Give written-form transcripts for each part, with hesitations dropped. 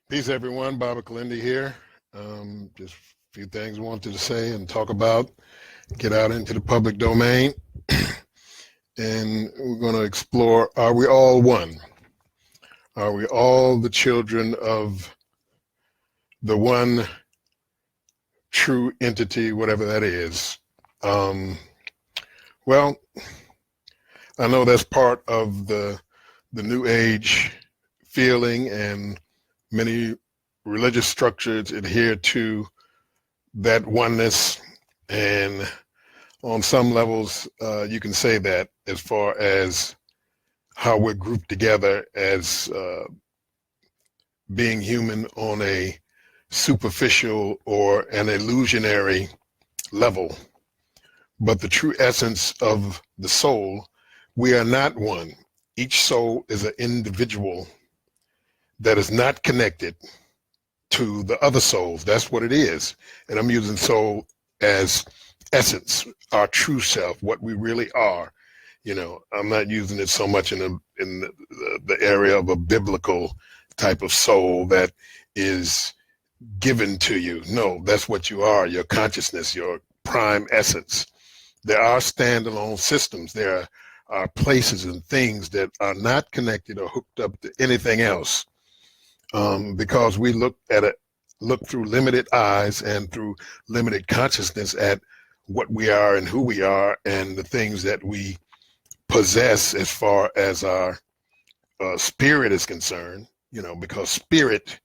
Peace, everyone. Baba Kilindi here. Just a few things I wanted to say and talk about, get out into the public domain. And we're going to explore, are we all one? Are we all the children of the one true entity, whatever that is? Well, I know that's part of the New Age feeling, and many religious structures adhere to that oneness, and on some levels you can say that as far as how we're grouped together as being human on a superficial or an illusionary level. But the true essence of the soul, we are not one. Each soul is an individual that is not connected to the other souls. That's what it is. And I'm using soul as essence, our true self, what we really are. You know, I'm not using it so much in the area of a biblical type of soul that is given to you. No, that's what you are, your consciousness, your prime essence. There are standalone systems. There are places and things that are not connected or hooked up to anything else. Because we look through limited eyes and through limited consciousness at what we are and who we are and the things that we possess as far as our spirit is concerned, you know, because spirit,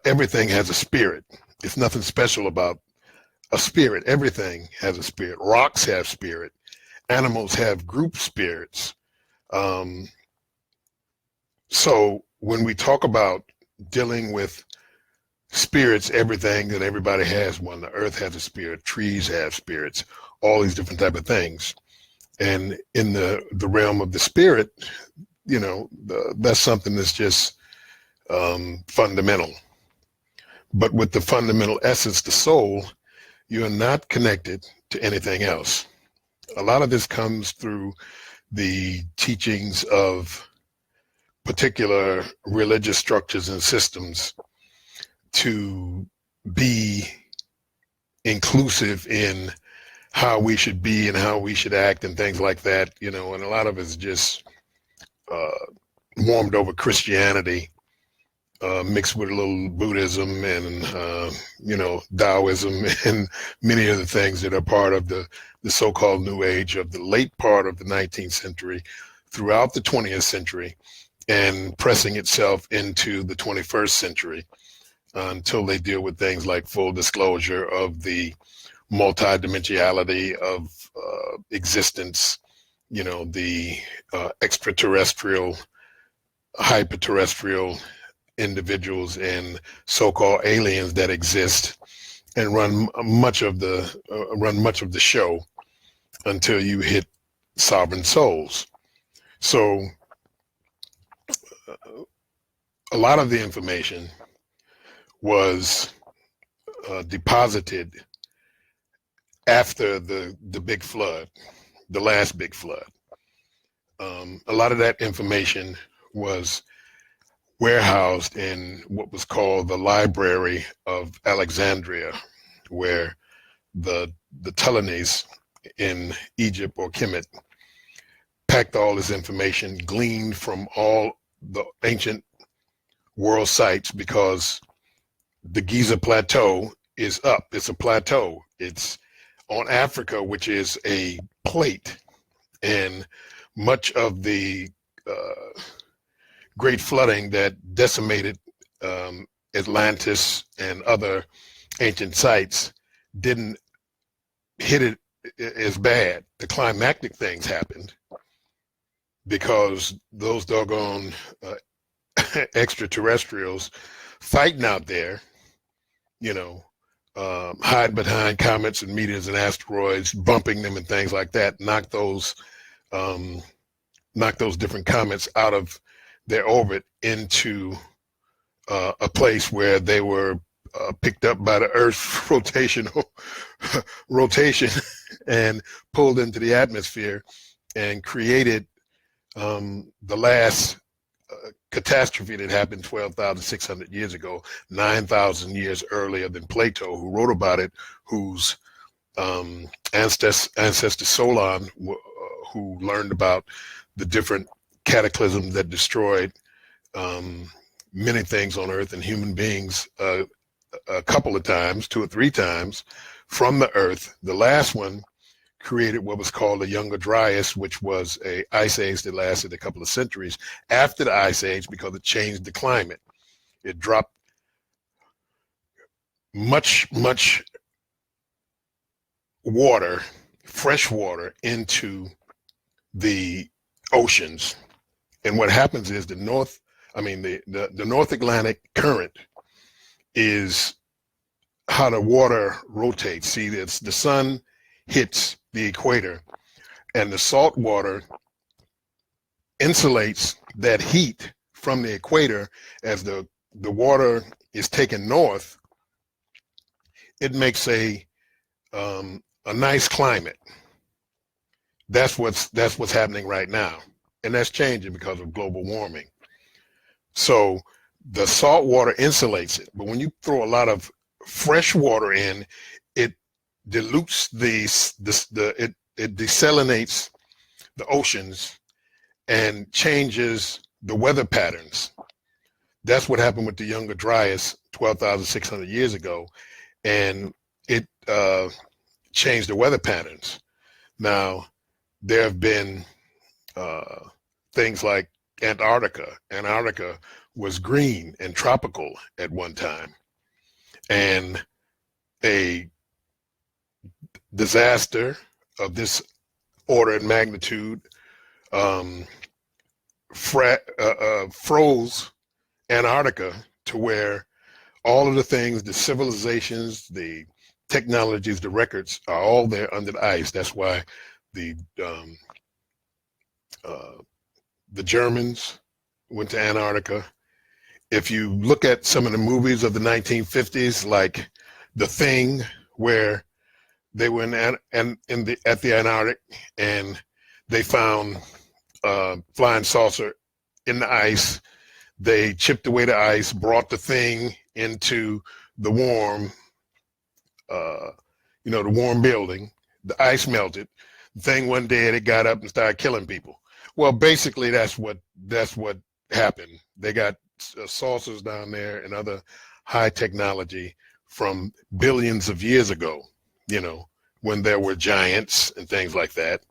everything has a spirit. It's nothing special about a spirit. Everything has a spirit. Rocks have spirit. Animals have group spirits. So when we talk about dealing with spirits, everything that everybody has one. The earth has a spirit, trees have spirits, all these different type of things. And in the realm of the spirit, you know, that's something that's just fundamental. But with the fundamental essence, the soul, you are not connected to anything else. A lot of this comes through the teachings of particular religious structures and systems to be inclusive in how we should be and how we should act and things like that, you know, and a lot of it's just warmed over Christianity, mixed with a little Buddhism and, you know, Taoism and many of the things that are part of the so-called New Age of the late part of the 19th century throughout the 20th century and pressing itself into the 21st century until they deal with things like full disclosure of the multidimensionality of existence, you know, the extraterrestrial, hyperterrestrial individuals and so-called aliens that exist and run much of the show until you hit sovereign souls. So a lot of the information was deposited after the big flood, the last big flood. A lot of that information was warehoused in what was called the Library of Alexandria, where the Ptolemies in Egypt or Kemet packed all this information gleaned from all the ancient world sites, because the Giza Plateau is up. It's a plateau. It's on Africa, which is a plate, and much of the great flooding that decimated Atlantis and other ancient sites didn't hit it as bad. The climactic things happened because those doggone extraterrestrials fighting out there, you know, hide behind comets and meteors and asteroids, bumping them and things like that, knock those different comets out of their orbit into a place where they were picked up by the Earth's rotation and pulled into the atmosphere and created the last catastrophe that happened 12,600 years ago, 9,000 years earlier than Plato, who wrote about it, whose ancestor Solon, who learned about the different cataclysms that destroyed many things on Earth and human beings a couple of times, 2 or 3 times, from the Earth. The last one created what was called the Younger Dryas, which was a ice age that lasted a couple of centuries after the ice age because it changed the climate. It dropped much water, fresh water, into the oceans. And what happens is the North Atlantic current is how the water rotates. See, it's the sun hits the equator, and the salt water insulates that heat from the equator. As the water is taken north, it makes a nice climate. That's what's happening right now, and that's changing because of global warming. So the salt water insulates it, but when you throw a lot of fresh water in, it dilutes it desalinates the oceans and changes the weather patterns. That's what happened with the Younger Dryas 12,600 years ago, and it changed the weather patterns. Now, there have been things like Antarctica. Antarctica was green and tropical at one time, and a disaster of this order and magnitude froze Antarctica to where all of the things, the civilizations, the technologies, the records are all there under the ice. That's why the Germans went to Antarctica. If you look at some of the movies of the 1950s, like The Thing, where they were at the Antarctic and they found flying saucer in the ice. They chipped away the ice, brought the thing into the warm, the warm building. The ice melted. The thing one day it got up and started killing people. Well, basically that's what happened. They got saucers down there and other high technology from billions of years ago, when there were giants and things like that,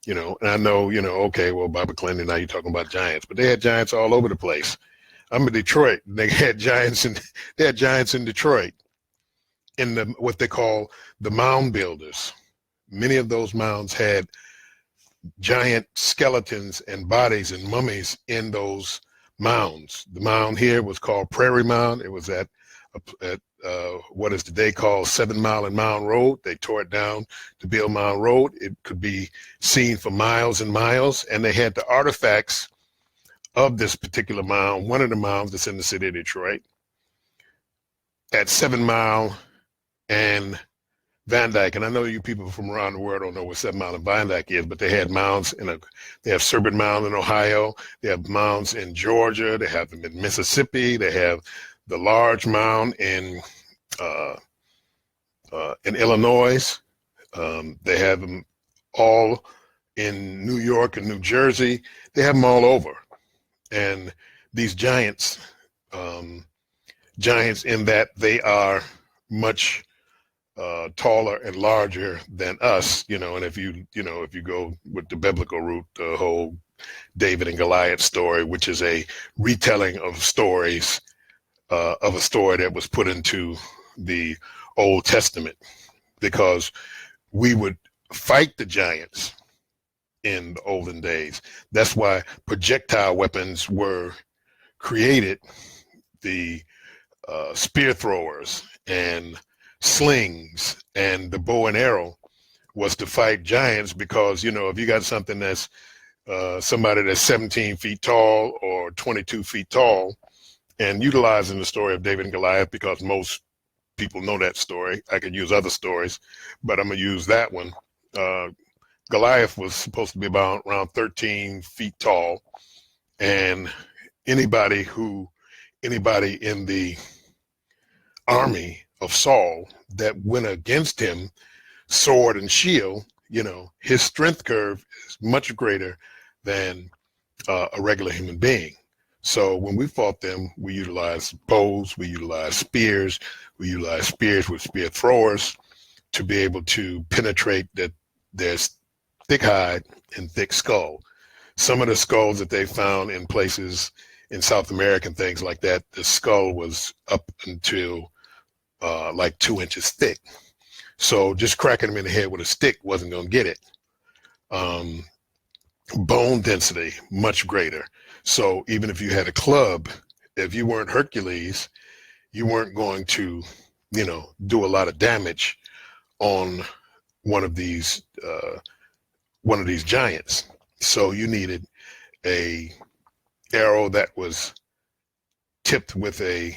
and I know, okay, well, Barbara Clinton, now you're talking about giants, but they had giants all over the place. I'm in Detroit, and they had giants in Detroit in what they call the mound builders. Many of those mounds had giant skeletons and bodies and mummies in those mounds. The mound here was called Prairie Mound. It was at what is today called 7 Mile and Mound Road. They tore it down to build Mound Road. It could be seen for miles and miles, and they had the artifacts of this particular mound, one of the mounds that's in the city of Detroit, at 7 Mile and Van Dyke. And I know you people from around the world don't know what 7 Mile and Van Dyke is, but they had mounds they have Serpent Mound in Ohio. They have mounds in Georgia. They have them in Mississippi. They have the large mound in Illinois. They have them all in New York and New Jersey. They have them all over. And these giants in that they are much taller and larger than us, and if you go with the biblical route, the whole David and Goliath story, which is a retelling of stories of a story that was put into the Old Testament, because we would fight the giants in the olden days. That's why projectile weapons were created. The spear throwers and slings and the bow and arrow was to fight giants, because if you got something that's somebody that's 17 feet tall or 22 feet tall, and utilizing the story of David and Goliath, because most people know that story. I could use other stories, but I'm gonna use that one. Goliath was supposed to be around 13 feet tall, and anybody in the army of Saul that went against him, sword and shield, his strength curve is much greater than a regular human being. So when we fought them, we utilized bows, we utilized spears, we utilized spears with spear throwers to be able to penetrate their thick hide and thick skull. Some of the skulls that they found in places in South America and things like that, the skull was up until like 2 inches thick. So just cracking them in the head with a stick wasn't going to get it. Bone density, much greater. So even if you had a club, if you weren't Hercules, you weren't going to, do a lot of damage on one of these giants. So you needed a arrow that was tipped with a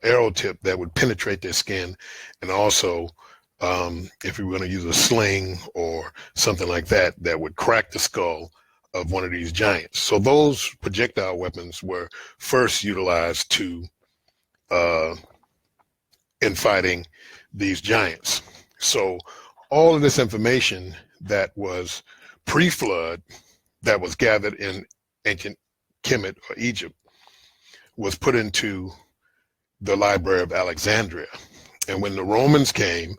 arrow tip that would penetrate their skin, and also if you were going to use a sling or something like that, that would crack the skull of one of these giants. So those projectile weapons were first utilized in fighting these giants. So all of this information that was pre-flood, that was gathered in ancient Kemet or Egypt, was put into the Library of Alexandria. And when the Romans came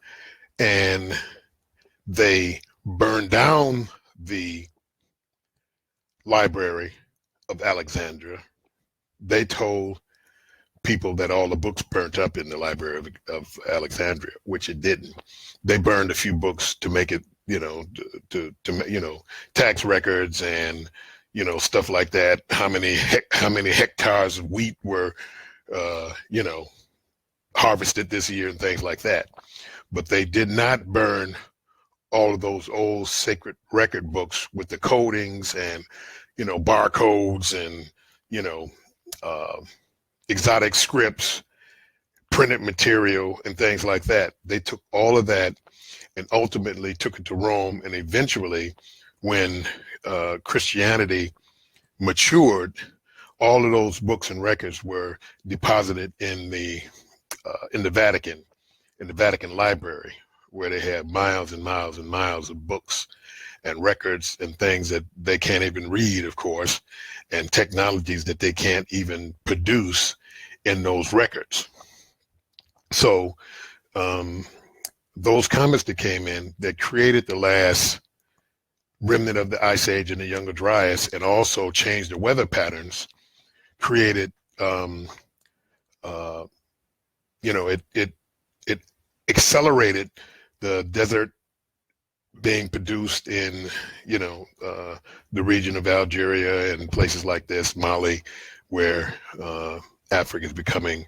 and they burned down the Library of Alexandria, they told people that all the books burnt up in the Library of Alexandria, which it didn't. They burned a few books to make it, to tax records and, stuff like that. How many hectares of wheat were, harvested this year and things like that. But they did not burn all of those old sacred record books with the codings and, barcodes and, exotic scripts, printed material and things like that. They took all of that and ultimately took it to Rome. And eventually, when Christianity matured, all of those books and records were deposited in the Vatican, in the Vatican Library, where they had miles and miles and miles of books and records and things that they can't even read, of course, and technologies that they can't even produce in those records. So those comets that came in that created the last remnant of the Ice Age and the Younger Dryas, and also changed the weather patterns, created, it accelerated the desert being produced in, the region of Algeria and places like this, Mali, where Africa is becoming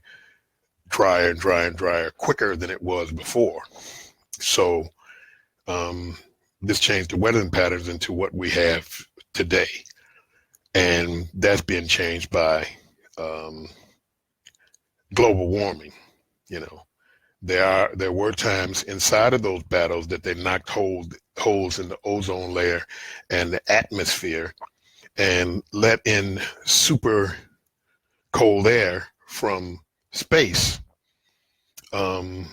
drier and drier and drier quicker than it was before. So this changed the weathering patterns into what we have today. And that's being changed by global warming. There were times inside of those battles that they knocked holes in the ozone layer and the atmosphere and let in super cold air from space. The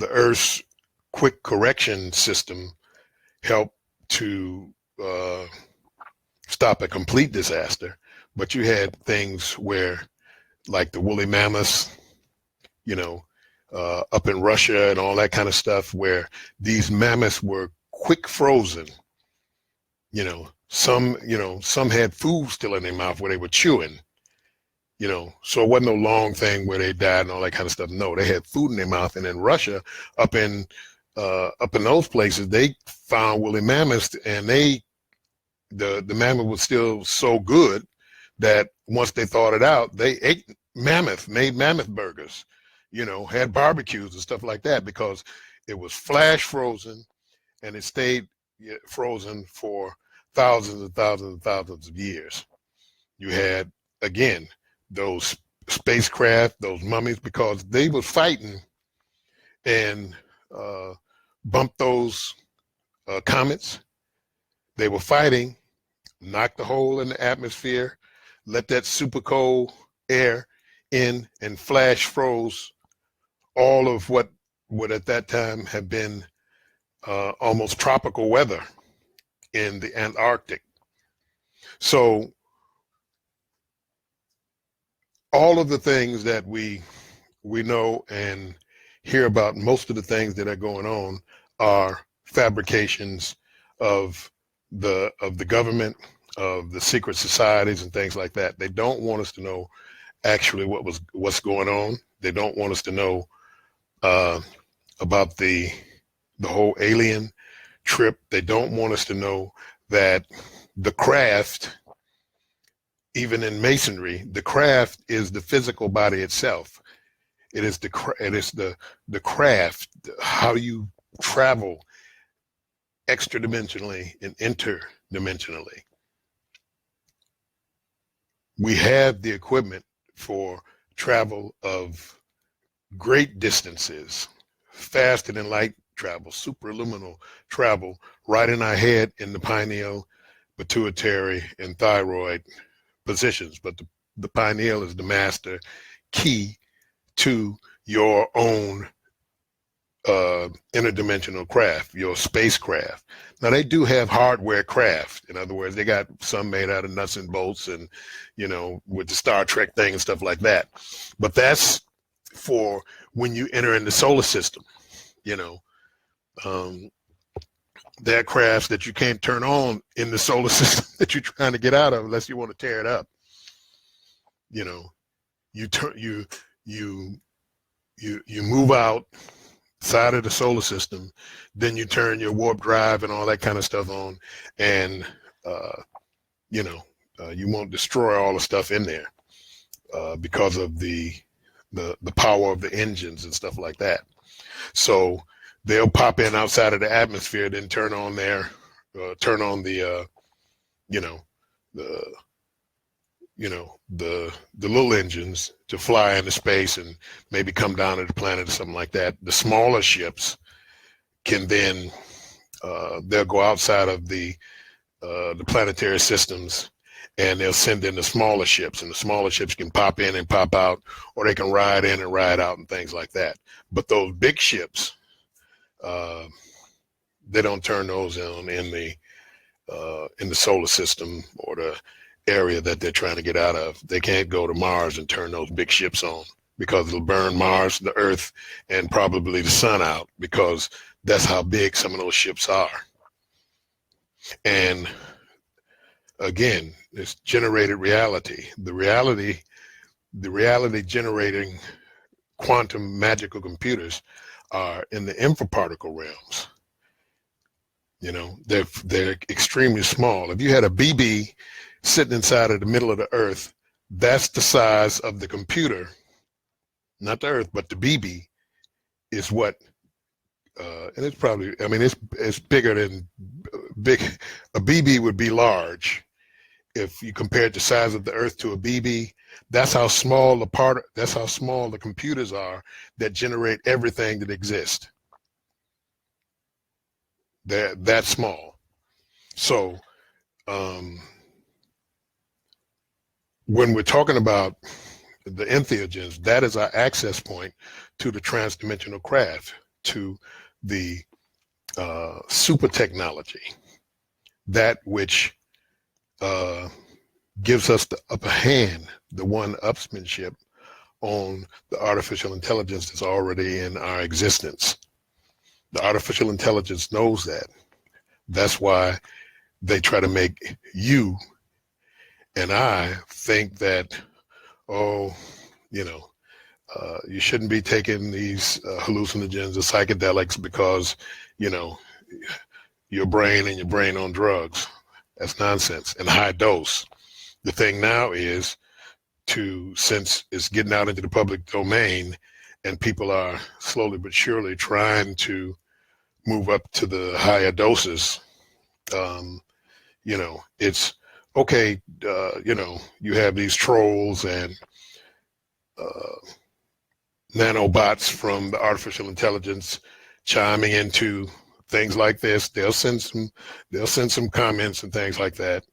Earth's quick correction system helped to stop a complete disaster, but you had things where, like the woolly mammoths, up in Russia and all that kind of stuff, where these mammoths were quick frozen. Some had food still in their mouth where they were chewing. So it wasn't no long thing where they died and all that kind of stuff. No, they had food in their mouth. And in Russia, up in those places, they found woolly mammoths, and the mammoth was still so good that once they thawed it out, they ate mammoth, made mammoth burgers, had barbecues and stuff like that, because it was flash frozen and it stayed frozen for thousands and thousands and thousands of years. You had, again, those spacecraft, those mummies, because they were fighting and bumped those comets. They were fighting, knocked a hole in the atmosphere, let that super cold air in and flash froze all of what would at that time have been almost tropical weather in the Antarctic. So all of the things that we know and hear about, most of the things that are going on are fabrications of the government, of the secret societies and things like that. They don't want us to know actually what's going on. They don't want us to know about the whole alien trip. They don't want us to know that the craft, even in masonry, the craft is the physical body itself. It is the craft, how you travel extra dimensionally and interdimensionally. We have the equipment for travel of great distances, faster than light travel, superluminal travel, right in our head in the pineal, pituitary, and thyroid positions. But the pineal is the master key to your own interdimensional craft, your spacecraft. Now they do have hardware craft. In other words, they got some made out of nuts and bolts and, you know, with the Star Trek thing and stuff like that. But that's for when you enter in the solar system, you know. There are crafts that you can't turn on in the solar system that you're trying to get out of unless you want to tear it up. You know, you move out side of the solar system, then you turn your warp drive and all that kind of stuff on, and you won't destroy all the stuff in there because of the power of the engines and stuff like that. So they'll pop in outside of the atmosphere, then turn on the little engines to fly into space and maybe come down to the planet or something like that. The smaller ships can then they'll go outside of the planetary systems, and they'll send in the smaller ships, and the smaller ships can pop in and pop out, or they can ride in and ride out and things like that. But those big ships, they don't turn those on in the solar system or the area that they're trying to get out of. They can't go to Mars and turn those big ships on, because it'll burn Mars, the Earth, and probably the sun out, because that's how big some of those ships are. And again, it's generated reality. The reality generating quantum magical computers are in the infraparticle realms. You know, they're extremely small. If you had a BB sitting inside of the middle of the Earth, that's the size of the computer, not the Earth, but the BB is what, and it's probably, I mean, it's bigger than big. A BB would be large if you compared the size of the Earth to a BB. That's how small the computers are that generate everything that exists. They're that small. So when we're talking about the entheogens, that is our access point to the transdimensional craft, to the super technology, that which gives us the upper hand, the one-upsmanship on the artificial intelligence that's already in our existence. The artificial intelligence knows that. That's why they try to make you and I think that, you shouldn't be taking these hallucinogens or psychedelics because, your brain on drugs. That's nonsense, and high dose. The thing now is since it's getting out into the public domain and people are slowly but surely trying to move up to the higher doses, it's okay. You have these trolls and nanobots from the artificial intelligence chiming into things like this. They'll send some comments and things like that.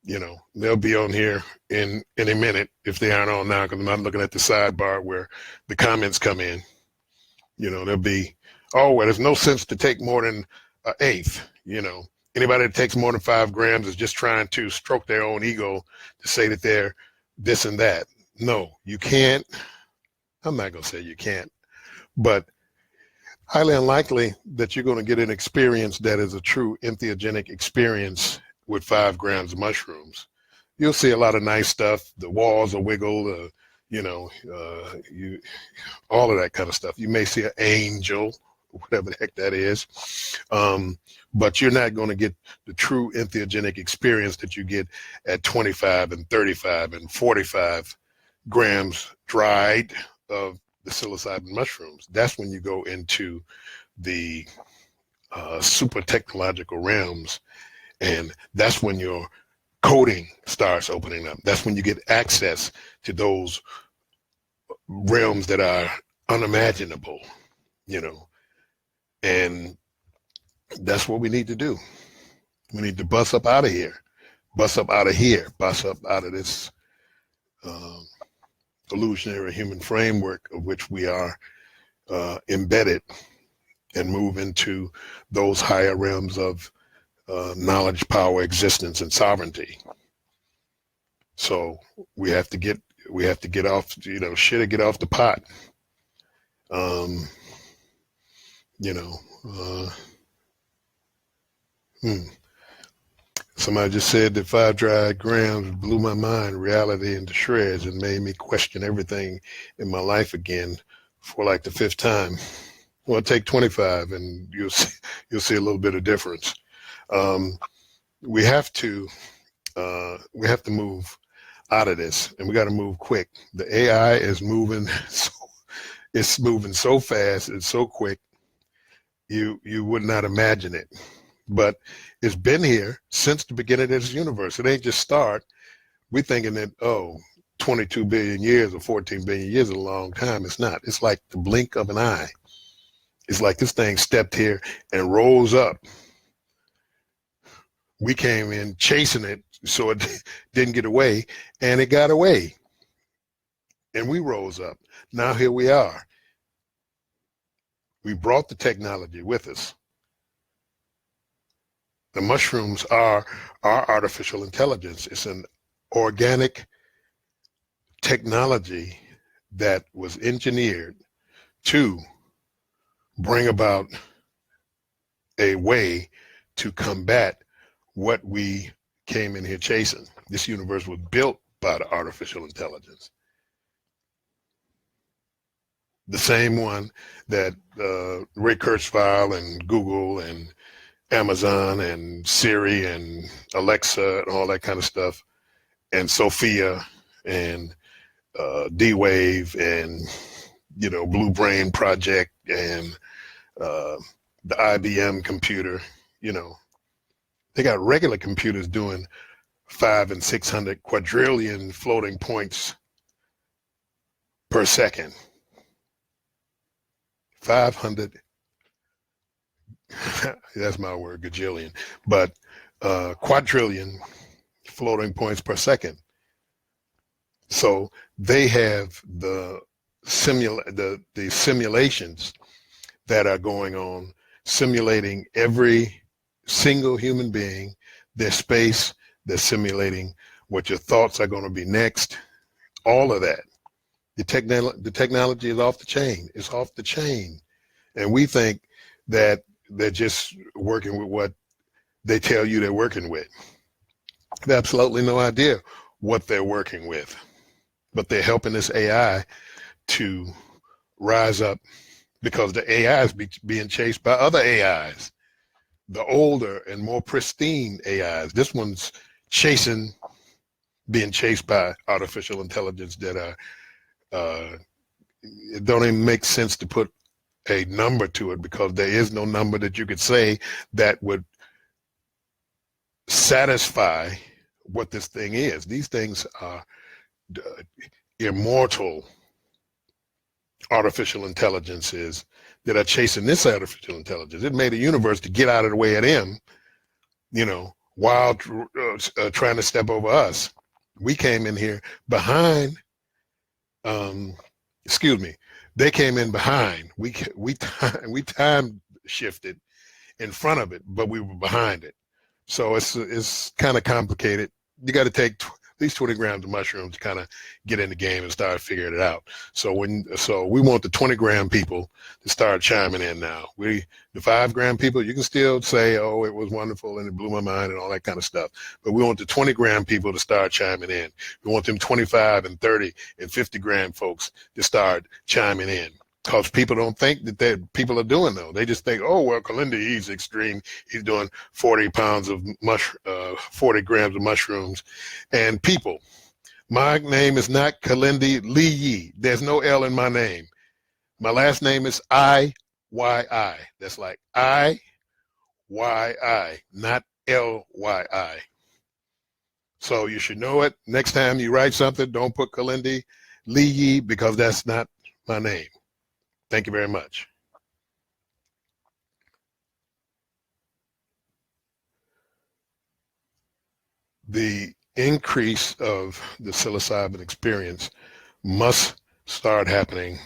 They'll be on here in a minute if they aren't on now, because I'm not looking at the sidebar where the comments come in. They'll be, oh, well, there's no sense to take more than an eighth. Anybody that takes more than 5 grams is just trying to stroke their own ego to say that they're this and that. No, you can't. I'm not going to say you can't, but highly unlikely that you're going to get an experience that is a true entheogenic experience with 5 grams of mushrooms. You'll see a lot of nice stuff. The walls will wiggle, all of that kind of stuff. You may see an angel, whatever the heck that is. But you're not going to get the true entheogenic experience that you get at 25 and 35 and 45 grams dried of the psilocybin mushrooms. That's when you go into the super technological realms, and that's when your coding starts opening up. That's when you get access to those realms that are unimaginable, and that's what we need to do. We need to bust up out of here, bust up out of this illusionary human framework of which we are embedded, and move into those higher realms of knowledge, power, existence, and sovereignty. So we have to get off, shit, or get off the pot. Somebody just said that 5 dry grams blew my mind, reality into shreds, and made me question everything in my life again for like the 5th time. Well, take 25 and you'll see a little bit of difference. We have to move out of this, and we got to move quick. The AI is moving it's moving so fast and so quick, you would not imagine it. But it's been here since the beginning of this universe. It ain't just start. We're thinking that, 22 billion years or 14 billion years is a long time. It's not. It's like the blink of an eye. It's like this thing stepped here and rose up. We came in chasing it so it didn't get away, and it got away. And we rose up. Now here we are. We brought the technology with us. The mushrooms are artificial intelligence. It's an organic technology that was engineered to bring about a way to combat what we came in here chasing. This universe was built by the artificial intelligence. The same one that Ray Kurzweil and Google and Amazon and Siri and Alexa and all that kind of stuff, and Sophia and D-Wave and Blue Brain Project and the IBM computer. They got regular computers doing 500 and 600 quadrillion floating points per second. 500. That's my word, gajillion, but quadrillion floating points per second. So they have the simulations that are going on, simulating every single human being, their space. They're simulating what your thoughts are going to be next. All of that. The technology is off the chain. It's off the chain, and we think that they're just working with what they tell you they're working with. They have absolutely no idea what they're working with, but they're helping this AI to rise up, because the AI is being chased by other AIs, the older and more pristine AIs. This one's being chased by artificial intelligence that it don't even make sense to put a number to it, because there is no number that you could say that would satisfy what this thing is. These things are immortal artificial intelligences that are chasing this artificial intelligence. It made a universe to get out of the way of them, while trying to step over us. We came in here behind. Um, excuse me. They came in behind. We time shifted in front of it, but we were behind it. So it's kind of complicated. You got to take at least 20 grams of mushrooms to kind of get in the game and start figuring it out. So we want the 20-gram people to start chiming in now. The 5-gram people, you can still say, oh, it was wonderful and it blew my mind and all that kind of stuff. But we want the 20-gram people to start chiming in. We want them 25 and 30 and 50-gram folks to start chiming in. Because people don't think that people are doing though. They just think, oh well, Kilindi Iyi's extreme. He's doing 40 grams of mushrooms. And people, my name is not Kilindi Iyi. There's no L in my name. My last name is Iyi. That's like Iyi, not Lyi. So you should know it. Next time you write something, don't put Kilindi Iyi because that's not my name. Thank you very much. The increase of the psilocybin experience must start happening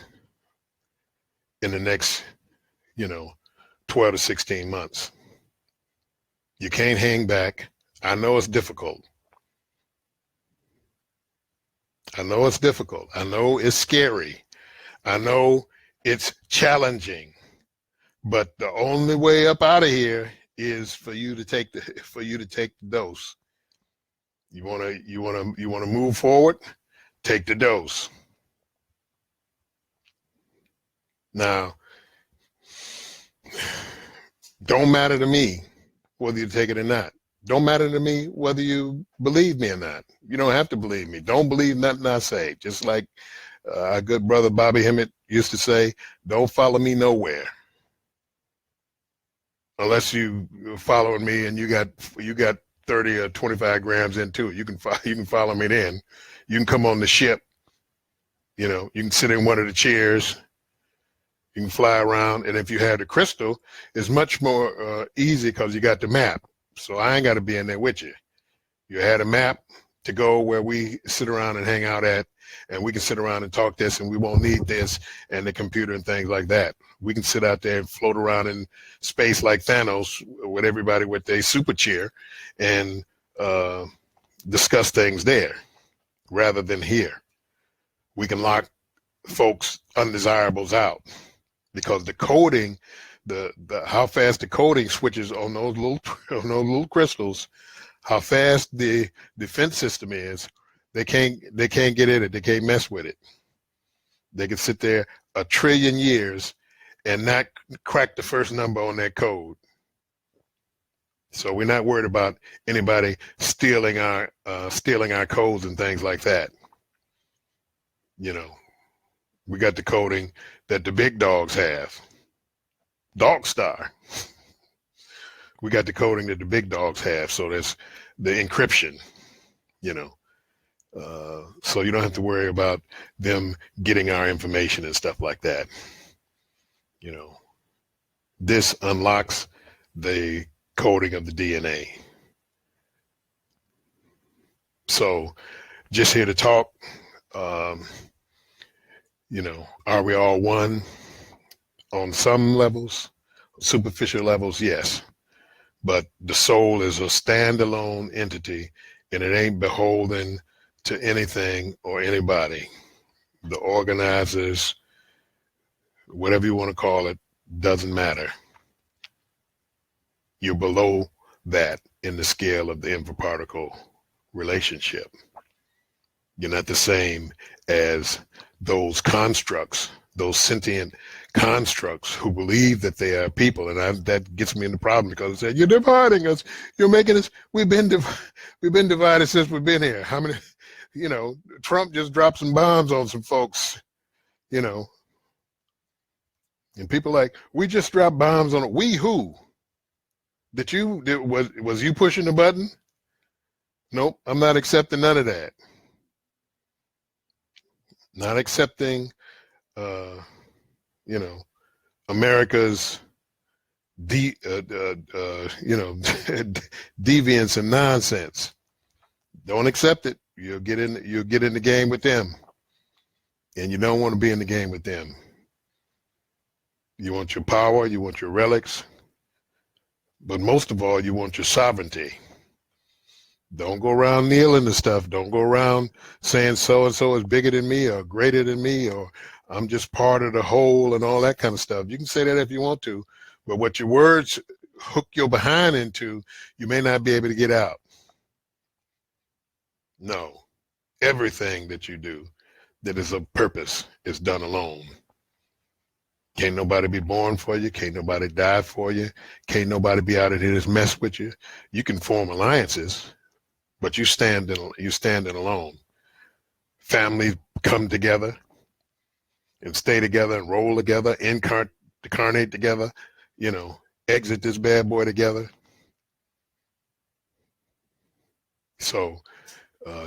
in the next, 12 to 16 months. You can't hang back. I know it's difficult. I know it's difficult. I know it's scary. I know it's challenging, but the only way up out of here is for you to take the dose. You want to move forward, take the dose. Now, don't matter to me whether you take it or not. Don't matter to me whether you believe me or not. You don't have to believe me. Don't believe nothing I say. Just like our good brother Bobby Hemmett used to say, don't follow me nowhere. Unless you following me and you got 30 or 25 grams into it. You can follow me then. You can come on the ship. You can sit in one of the chairs. You can fly around. And if you have the crystal, it's much more easy because you got the map. So I ain't got to be in there with you. You had a map to go where we sit around and hang out at, and we can sit around and talk this, and we won't need this and the computer and things like that. We can sit out there and float around in space like Thanos with everybody with their super chair and discuss things there rather than here. We can lock folks' undesirables out because the coding, the how fast the coding switches on those little crystals, how fast the defense system is, they can't get in it. They can't mess with it. They can sit there 1 trillion years and not crack the first number on that code. So we're not worried about anybody stealing our codes and things like that. We got the coding that the big dogs have. Dog Star. We got the coding that the big dogs have. So there's the encryption, so you don't have to worry about them getting our information and stuff like that. This unlocks the coding of the DNA. So just here to talk, are we all one? On some levels, superficial levels, yes. But the soul is a standalone entity and it ain't beholden to anything or anybody. The organizers, whatever you want to call it, doesn't matter. You're below that in the scale of the infraparticle relationship. You're not the same as those constructs, those sentient constructs who believe that they are people. And that gets me in the problem because they say, you're dividing us. You're making us, we've been divided since we've been here. How many, Trump just dropped some bombs on some folks, and people like, we just dropped bombs on it. We who? Was you pushing the button? Nope, I'm not accepting none of that. Not accepting, America's deviance and nonsense. Don't accept it. You'll get in the game with them, and you don't want to be in the game with them. You want your power, you want your relics, but most of all, you want your sovereignty. Don't go around kneeling to stuff. Don't go around saying so and so is bigger than me or greater than me, or I'm just part of the whole and all that kind of stuff. You can say that if you want to, but what your words hook your behind into, you may not be able to get out. No, everything that you do that is of purpose is done alone. Can't nobody be born for you. Can't nobody die for you. Can't nobody be out of here to mess with you. You can form alliances, but you stand in alone. Families come together and stay together and roll together, incarnate together, exit this bad boy together. So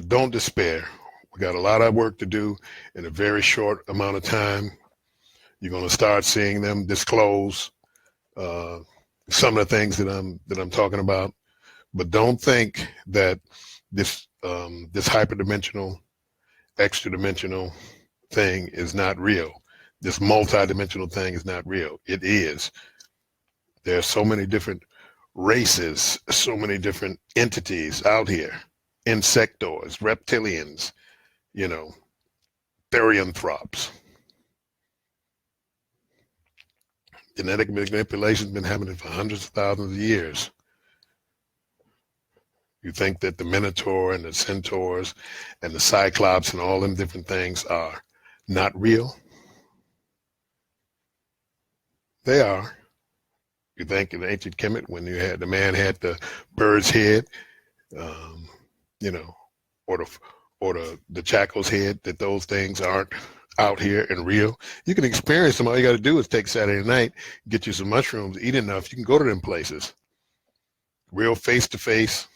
don't despair. We got a lot of work to do in a very short amount of time. You're going to start seeing them disclose some of the things that I'm talking about. But don't think that this hyperdimensional, extra-dimensional thing is not real. This multi-dimensional thing is not real. It is. There are so many different races, so many different entities out here. Insectoids, reptilians, therianthropes. Genetic manipulation's been happening for hundreds of thousands of years. You think that the Minotaur and the Centaurs and the Cyclops and all them different things are not real? They are. You think in ancient Kemet, when the man had the bird's head, or the chacal's head, that those things aren't out here and real. You can experience them. All you got to do is take Saturday night, get you some mushrooms, eat enough. You can go to them places. Real face to face,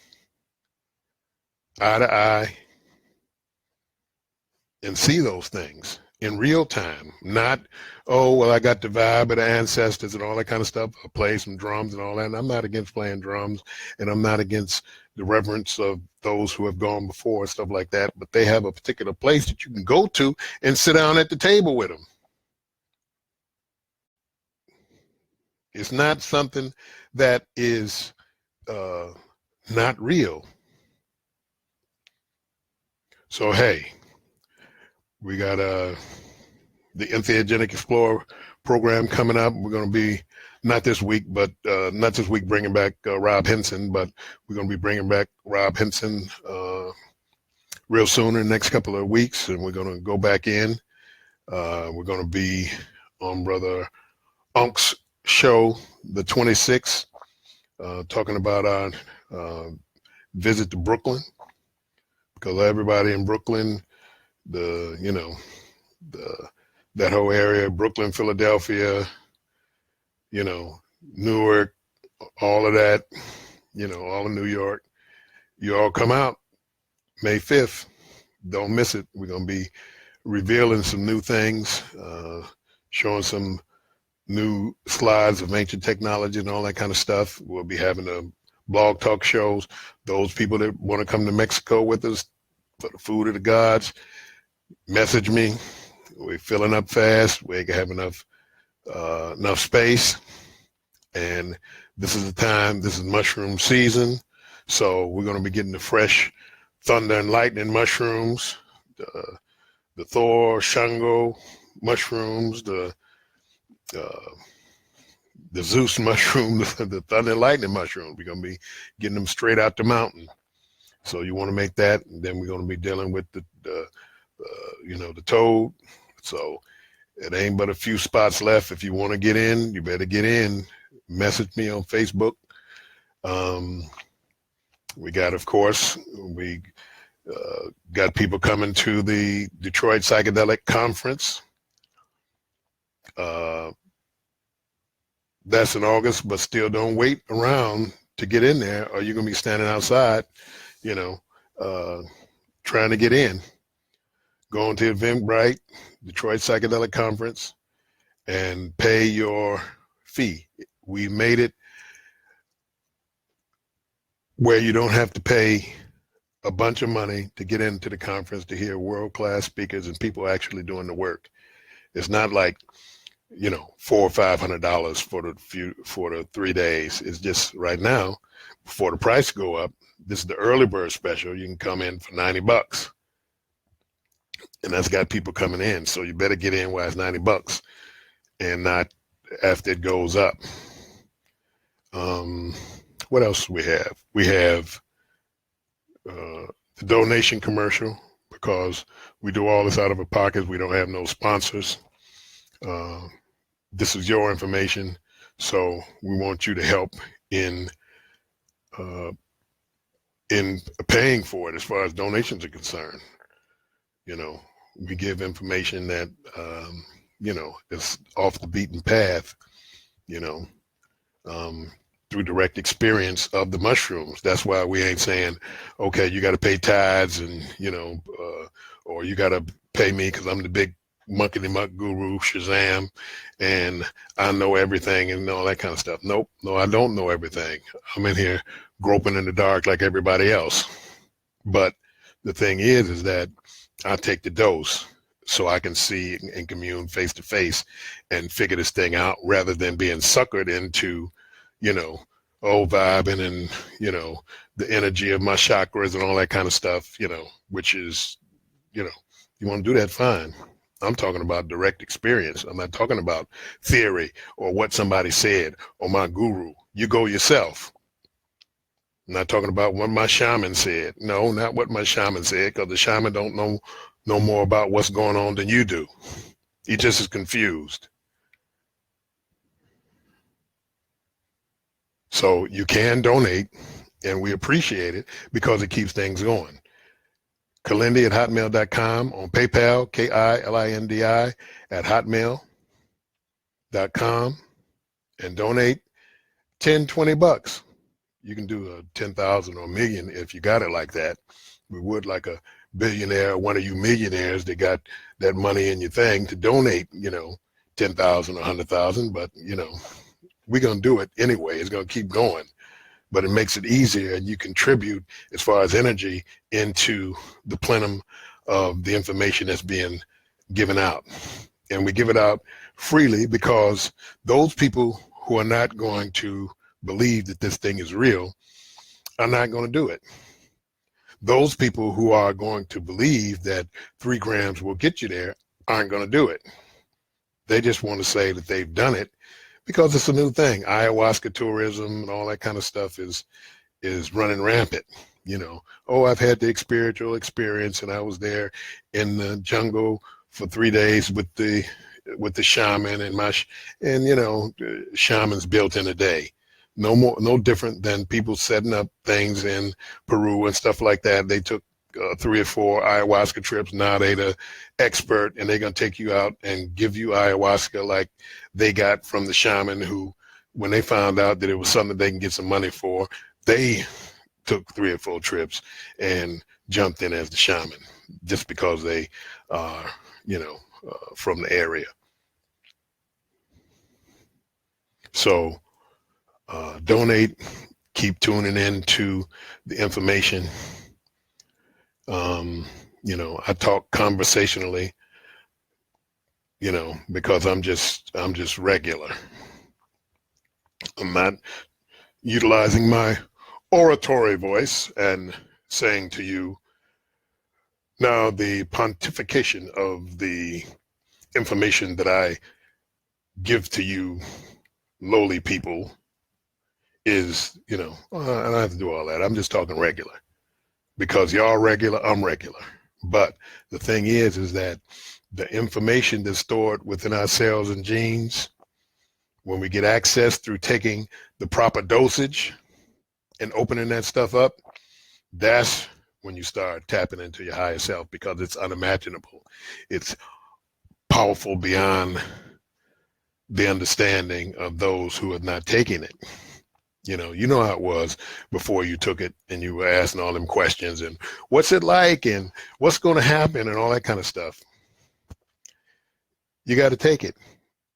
eye to eye, and see those things in real time. Not, oh, well, I got the vibe of the ancestors and all that kind of stuff. I'll play some drums and all that. And I'm not against playing drums, and I'm not against the reverence of those who have gone before and stuff like that. But they have a particular place that you can go to and sit down at the table with them. It's not something that is not real. So, hey, we got the Entheogenic Explorer program coming up. We're going to be, not this week bringing back Rob Henson, but we're going to be bringing back Rob Henson real soon in the next couple of weeks, and we're going to go back in. We're going to be on Brother Unk's show, the 26th, talking about our visit to Brooklyn, because everybody in Brooklyn, that whole area, Brooklyn, Philadelphia, Newark, all of that, all of New York, you all come out May 5th. Don't miss it. We're going to be revealing some new things, showing some new slides of ancient technology and all that kind of stuff. We'll be having a blog talk shows. Those people that want to come to Mexico with us for the food of the gods, message me. We're filling up fast. We ain't have enough space, and this is the time. This is mushroom season, so we're going to be getting the fresh thunder and lightning mushrooms, the Thor, Shango mushrooms, the Zeus mushrooms, the thunder and lightning mushrooms. We're going to be getting them straight out the mountain. So you want to make that, and then we're going to be dealing with the toad. So it ain't but a few spots left. If you want to get in, you better get in. Message me on Facebook. We got, of course, got people coming to the Detroit Psychedelic Conference. That's in August, but still don't wait around to get in there, or you're going to be standing outside, trying to get in. Go into Eventbrite, Detroit Psychedelic Conference, and pay your fee. We made it where you don't have to pay a bunch of money to get into the conference to hear world-class speakers and people actually doing the work. It's not like, $400 or $500 for the 3 days. It's just right now, before the price go up, this is the early bird special. You can come in for $90, and that's got people coming in. So you better get in while it's $90 and not after it goes up. What else do we have? We have the donation commercial, because we do all this out of our pockets. We don't have no sponsors. This is your information, so we want you to help in paying for it as far as donations are concerned. We give information that is off the beaten path, through direct experience of the mushrooms. That's why we ain't saying, okay, you got to pay tithes and, or you got to pay me because I'm the big muckety-muck guru, Shazam, and I know everything and all that kind of stuff. Nope, no, I don't know everything. I'm in here groping in the dark like everybody else. But the thing is that I take the dose so I can see and commune face to face and figure this thing out rather than being suckered into, vibing and, the energy of my chakras and all that kind of stuff, which is, you want to do that, fine. I'm talking about direct experience. I'm not talking about theory or what somebody said or my guru. You go yourself. I'm not talking about what my shaman said. No, not what my shaman said, because the shaman don't know no more about what's going on than you do. He just is confused. So you can donate, and we appreciate it because it keeps things going. Kilindi@hotmail.com, on PayPal, KILINDI @hotmail.com, and donate $10-20. You can do a 10,000 or a million if you got it like that. We would like a billionaire, one of you millionaires that got that money in your thing to donate, 10,000 or 100,000, but we're going to do it anyway. It's going to keep going. But it makes it easier, and you contribute as far as energy into the plenum of the information that's being given out. And we give it out freely because those people who are not going to believe that this thing is real are not going to do it. Those people who are going to believe that 3 grams will get you there aren't going to do it. They just want to say that they've done it because it's a new thing. Ayahuasca tourism and all that kind of stuff is running rampant. I've had the spiritual experience, and I was there in the jungle for 3 days with the shaman and shamans built in a day. No different than people setting up things in Peru and stuff like that. They took 3 or 4 ayahuasca trips. Now they the expert, and they're going to take you out and give you ayahuasca like they got from the shaman who, when they found out that it was something they can get some money for, they took 3 or 4 trips and jumped in as the shaman just because they are, from the area. So donate, keep tuning in to the information. I talk conversationally, because I'm just regular. I'm not utilizing my oratory voice and saying to you, now the pontification of the information that I give to you lowly people is, I don't have to do all that. I'm just talking regular because y'all regular, I'm regular. But the thing is that the information that's stored within our cells and genes, when we get access through taking the proper dosage and opening that stuff up, that's when you start tapping into your higher self, because it's unimaginable. It's powerful beyond the understanding of those who are not taking it. You know how it was before you took it and you were asking all them questions and what's it like and what's going to happen and all that kind of stuff. You got to take it.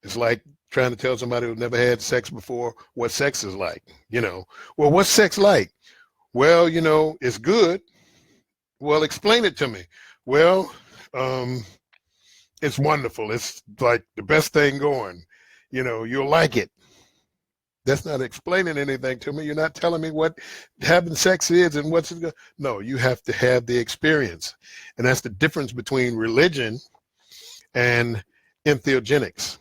It's like trying to tell somebody who's never had sex before what sex is like. Well, what's sex like? Well, it's good. Well, explain it to me. Well, it's wonderful. It's like the best thing going. You'll like it. That's not explaining anything to me. You're not telling me what having sex is and what's it going. No, you have to have the experience. And that's the difference between religion and entheogenics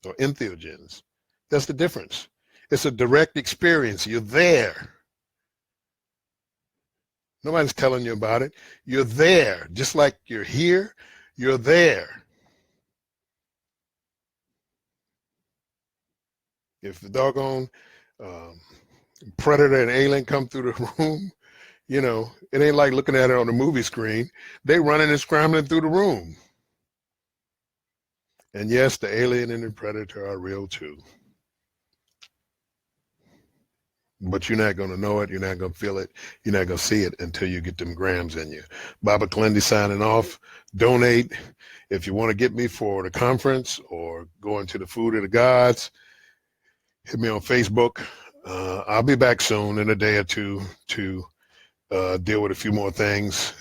or entheogens. That's the difference. It's a direct experience. You're there. Nobody's telling you about it. You're there. Just like you're here, you're there. If the doggone predator and alien come through the room, it ain't like looking at it on the movie screen. They running and scrambling through the room. And yes, the alien and the predator are real too. But you're not going to know it. You're not going to feel it. You're not going to see it until you get them grams in you. Baba Kilindi signing off. Donate. If you want to get me for the conference or going to the Food of the Gods, hit me on Facebook. I'll be back soon in a day or two to deal with a few more things.